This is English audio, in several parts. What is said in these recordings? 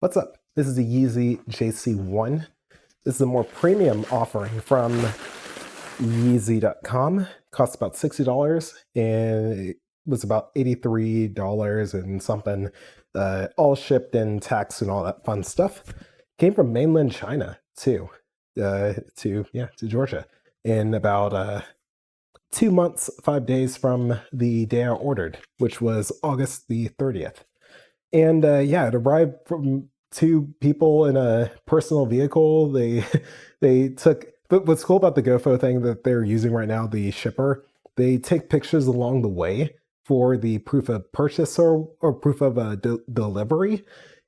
What's up? This is the YEEZY JC-01. This is a more premium offering from YEEZY.com. Costs about $60 and it was about $83 and something, all shipped and tax and all that fun stuff. Came from mainland China too, to Georgia, in about 2 months, 5 days from the day I ordered, which was August the 30th. And it arrived from two people in a personal vehicle. They took. But what's cool about the GoFo thing that they're using right now, the shipper, they take pictures along the way for the proof of purchase or proof of delivery.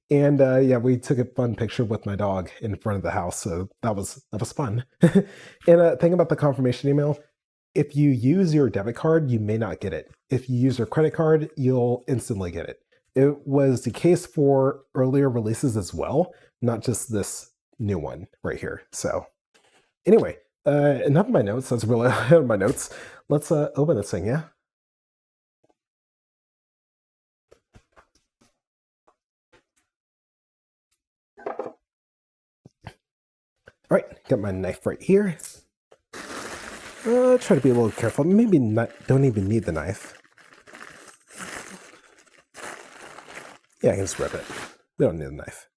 And we took a fun picture with my dog in front of the house, so that was fun. And a thing about the confirmation email: if you use your debit card, you may not get it. If you use your credit card, you'll instantly get it. It was the case for earlier releases as well, not just this new one right here. So anyway, enough of my notes. That's really ahead of my notes. Let's open this thing, yeah? All right, got my knife right here. Try to be a little careful. Maybe not, don't even need the knife. Yeah, I can just rip it. We don't need a knife.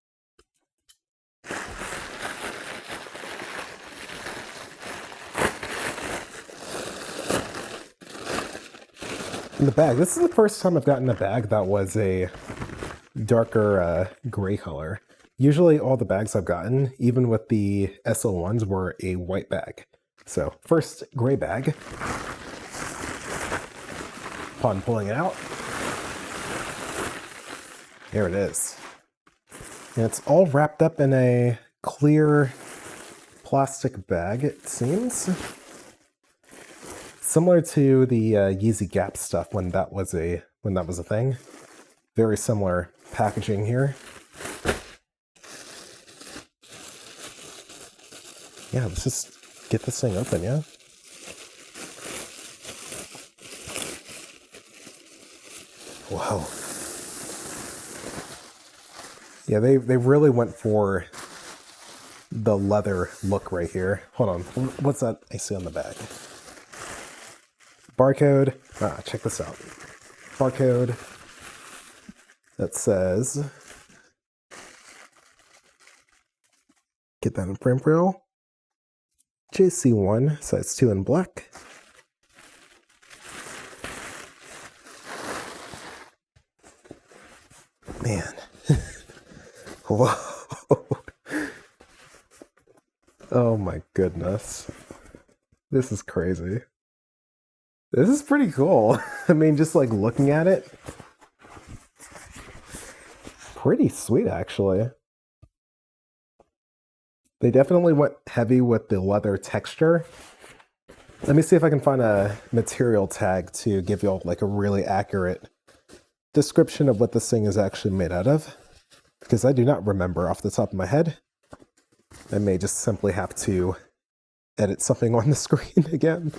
In the bag, this is the first time I've gotten a bag that was a darker gray color. Usually all the bags I've gotten, even with the SL1s, were a white bag. So first gray bag. Upon pulling it out, there it is. And it's all wrapped up in a clear plastic bag, it seems. Similar to the YEEZY Gap stuff when that was a thing. Very similar packaging here. Yeah, let's just get this thing open, yeah? Whoa. Yeah, they really went for the leather look right here. Hold on, what's that I see on the bag? Barcode. Check this out. Barcode that says, get that in frame for you. JC-01, size 2 in black. Man. Whoa. Oh my goodness. This is crazy. This is pretty cool. I mean, just like looking at it, pretty sweet actually. They definitely went heavy with the leather texture. Let me see if I can find a material tag to give you all like a really accurate description of what this thing is actually made out of, because I do not remember off the top of my head. I may just simply have to edit something on the screen again.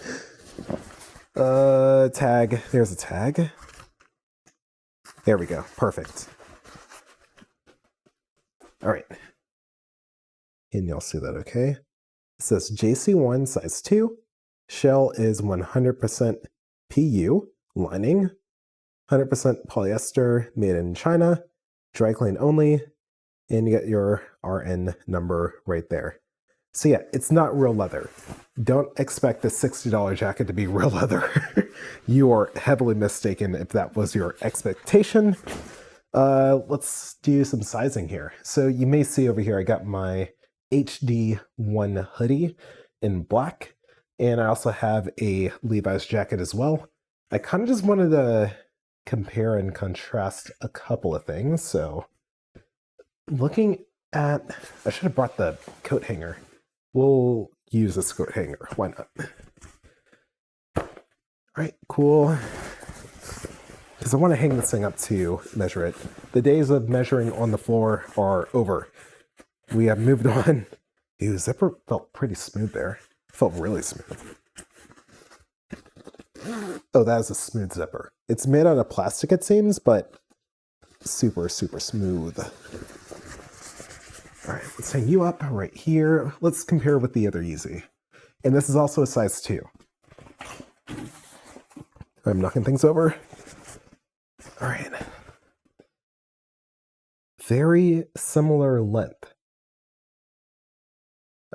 Tag. There's a tag. There we go. Perfect. All right. And you'll see that, okay? It says JC-01 size 2. Shell is 100% PU. Lining, 100% polyester, made in China. Dry clean only. And you get your RN number right there. So yeah, it's not real leather. Don't expect the $60 jacket to be real leather. You are heavily mistaken if that was your expectation. Let's do some sizing here. So you may see over here, I got my HD1 hoodie in black, and I also have a Levi's jacket as well. I kind of just wanted to compare and contrast a couple of things. So looking at, I should have brought the coat hanger. We'll use this coat hanger. Why not? All right, cool. Because I want to hang this thing up to measure it. The days of measuring on the floor are over. We have moved on. Ew, zipper felt pretty smooth there. Felt really smooth. Oh, that is a smooth zipper. It's made out of plastic, it seems, but super, super smooth. All right, let's hang you up right here. Let's compare with the other Yeezy. And this is also a size 2. I'm knocking things over. All right. Very similar length.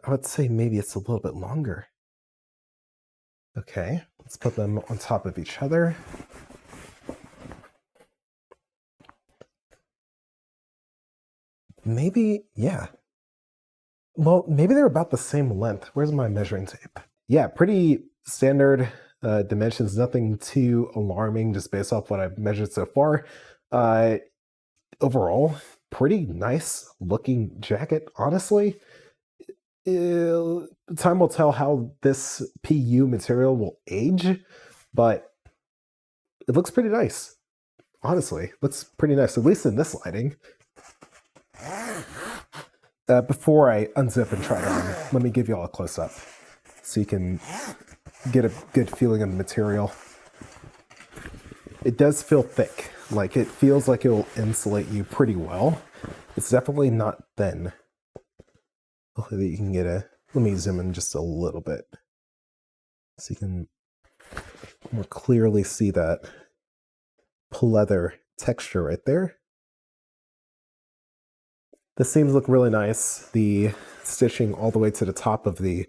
I would say maybe it's a little bit longer. Okay, let's put them on top of each other. Maybe, yeah. Well, maybe they're about the same length. Where's my measuring tape? Yeah, pretty standard dimensions, nothing too alarming just based off what I've measured so far. Overall, pretty nice looking jacket, honestly. Time will tell how this PU material will age, but it looks pretty nice. Honestly, looks pretty nice, at least in this lighting. Before I unzip and try it on, let me give you all a close-up so you can get a good feeling of the material. It does feel thick. Like, it feels like it will insulate you pretty well. It's definitely not thin. Hopefully you can get a... Let me zoom in just a little bit so you can more clearly see that pleather texture right there. The seams look really nice. The stitching all the way to the top of the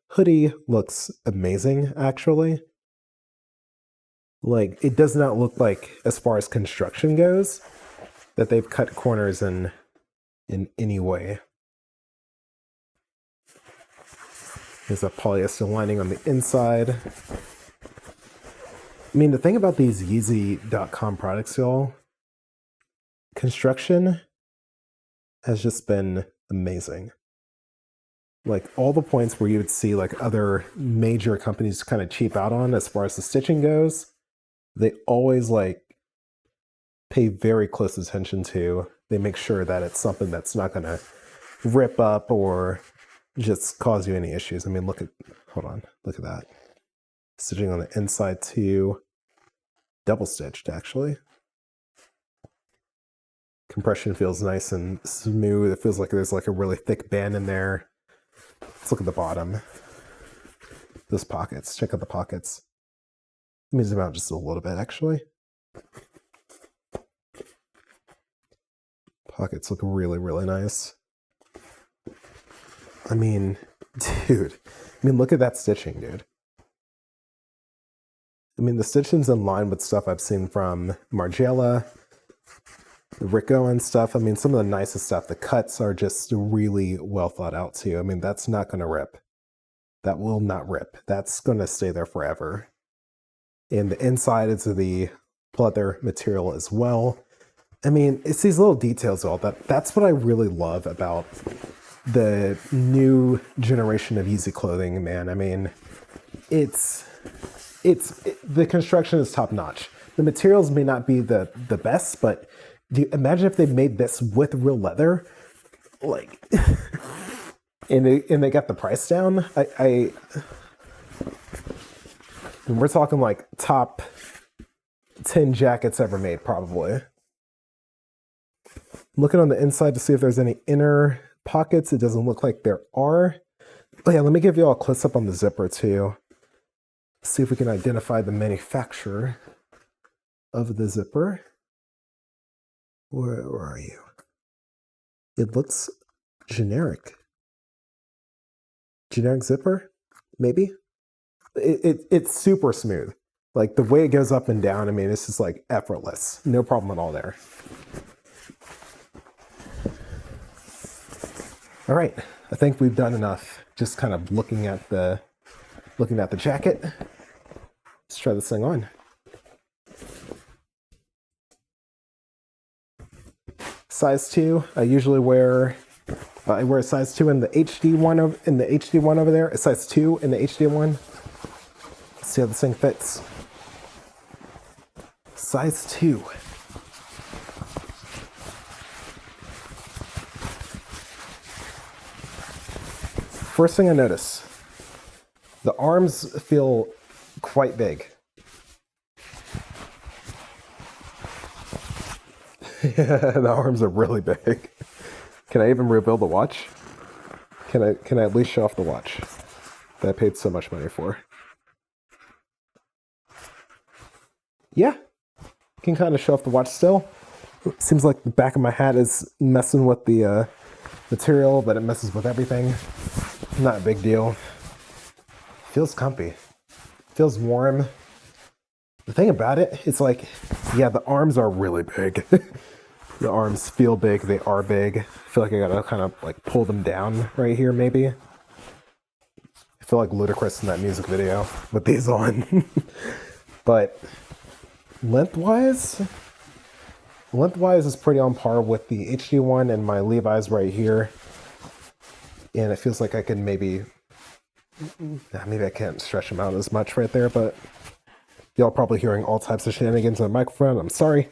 hoodie looks amazing, actually. Like, it does not look like, as far as construction goes, that they've cut corners in any way. There's a polyester lining on the inside. I mean, the thing about these YEEZY.com products, y'all, construction has just been amazing. Like, all the points where you would see like other major companies kind of cheap out on as far as the stitching goes, they always like pay very close attention to. They make sure that it's something that's not going to rip up or just cause you any issues. I mean, look at that. Stitching on the inside too. Double stitched, actually. Compression feels nice and smooth. It feels like there's like a really thick band in there. Let's look at the bottom. Those pockets. Check out the pockets. Let me zoom out just a little bit, actually. Pockets look really, really nice. I mean, dude. I mean, look at that stitching, dude. I mean, the stitching's in line with stuff I've seen from Margiela, Rico and stuff. I mean, some of the nicest stuff. The cuts are just really well thought out too. I mean, that's not going to rip. That will not rip. That's going to stay there forever. And the inside is the pleather material as well. I mean, it's these little details all that's what I really love about the new generation of Yeezy clothing, man. I mean, the construction is top notch. The materials may not be the best, but do you imagine if they made this with real leather, like, and they got the price down? We're talking like top 10 jackets ever made, probably. Looking on the inside to see if there's any inner pockets. It doesn't look like there are. Oh yeah, let me give you all a close up on the zipper too. See if we can identify the manufacturer of the zipper. Where are you? It looks generic. Generic zipper, maybe? It's super smooth. Like, the way it goes up and down, I mean, it's just like effortless. No problem at all there. All right, I think we've done enough just kind of looking at the jacket. Let's try this thing on. Size 2. I usually wear a size 2 in the HD one over there. A size 2 in the HD one. Let's see how this thing fits. Size 2. First thing I notice, the arms feel quite big. The arms are really big. Can I even reveal the watch? Can I at least show off the watch that I paid so much money for? Yeah, can kind of show off the watch still. Seems like the back of my hat is messing with the material, but it messes with everything. Not a big deal. Feels comfy. Feels warm. The thing about it, it's like, yeah, the arms are really big. The arms feel big. They are big. I feel like I gotta kind of like pull them down right here, maybe. I feel like Ludacris in that music video with these on. But lengthwise is pretty on par with the HD one and my Levi's right here. And it feels like I can maybe I can't stretch them out as much right there, but y'all probably hearing all types of shenanigans on the microphone. I'm sorry.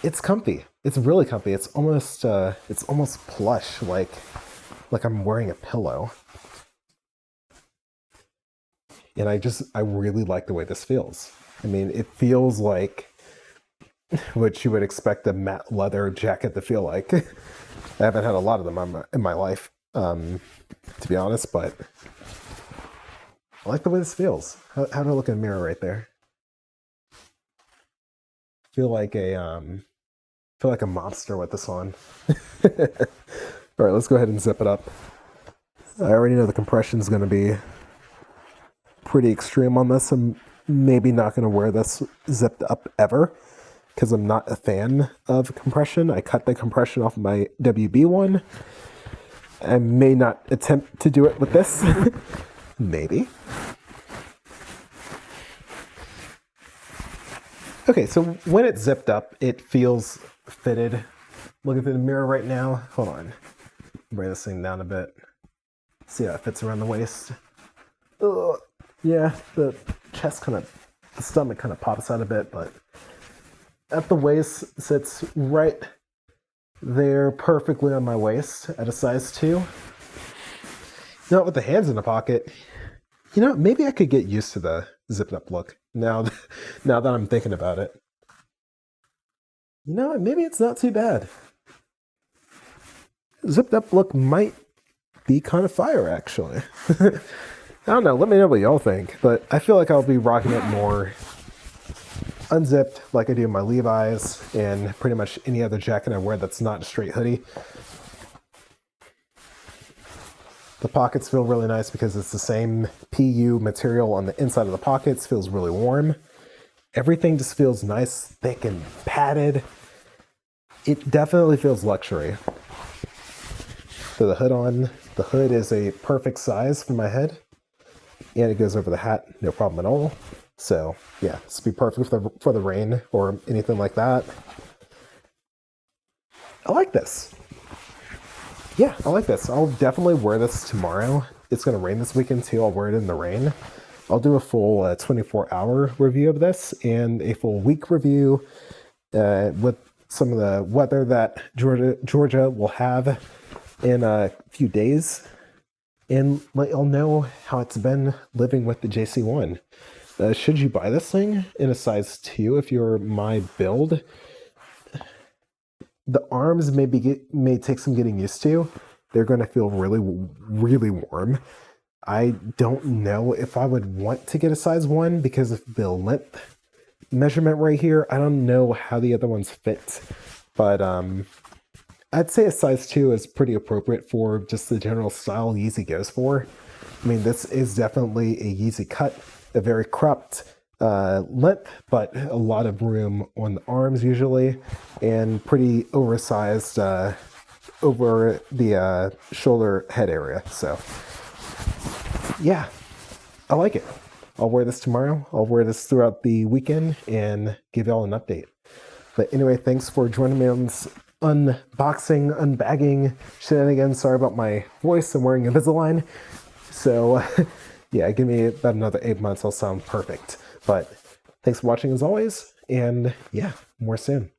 It's comfy. It's really comfy. It's almost plush, like I'm wearing a pillow. And I really like the way this feels. I mean, it feels like what you would expect a matte leather jacket to feel like. I haven't had a lot of them in my life, to be honest, but I like the way this feels. How do I look in the mirror right there? Feel like a mobster with this on. All right, let's go ahead and zip it up. I already know the compression is going to be pretty extreme on this. I'm maybe not going to wear this zipped up ever because I'm not a fan of compression. I cut the compression off my WB one. I may not attempt to do it with this. Maybe. Okay, so when it's zipped up, it feels fitted. Look at the mirror right now. Hold on. Bring this thing down a bit. See how it fits around the waist. Ugh. Yeah, the stomach kind of pops out a bit, but at the waist sits right there perfectly on my waist at a size 2. Not with the hands in the pocket. You know, maybe I could get used to the zipped up look now that I'm thinking about it. You know, maybe it's not too bad. Zipped up look might be kind of fire, actually. I don't know, let me know what y'all think, but I feel like I'll be rocking it more unzipped like I do my Levi's and pretty much any other jacket I wear that's not a straight hoodie. The pockets feel really nice because it's the same PU material on the inside of the pockets. Feels really warm. Everything just feels nice, thick, and padded. It definitely feels luxury. Throw the hood on. The hood is a perfect size for my head. And it goes over the hat, no problem at all. So yeah, this would be perfect for the rain or anything like that. I like this. Yeah, I like this. I'll definitely wear this tomorrow. It's going to rain this weekend too. I'll wear it in the rain. I'll do a full 24-hour review of this and a full week review with some of the weather that Georgia will have in a few days. And let y'all know how it's been living with the JC-01. Should you buy this thing in a size 2 if you're my build, the arms may take some getting used to. They're going to feel really, really warm. I don't know if I would want to get a size 1 because of the length measurement right here. I don't know how the other ones fit, but I'd say a size 2 is pretty appropriate for just the general style YEEZY goes for. I mean, this is definitely a YEEZY cut, a very cropped length, but a lot of room on the arms usually, and pretty oversized over the shoulder head area. So yeah, I like it. I'll wear this tomorrow. I'll wear this throughout the weekend and give y'all an update. But anyway, thanks for joining me on this unboxing, unbagging shenanigans. Sorry about my voice. I'm wearing Invisalign. So yeah, give me about another 8 months. I'll sound perfect. But thanks for watching as always. And yeah, more soon.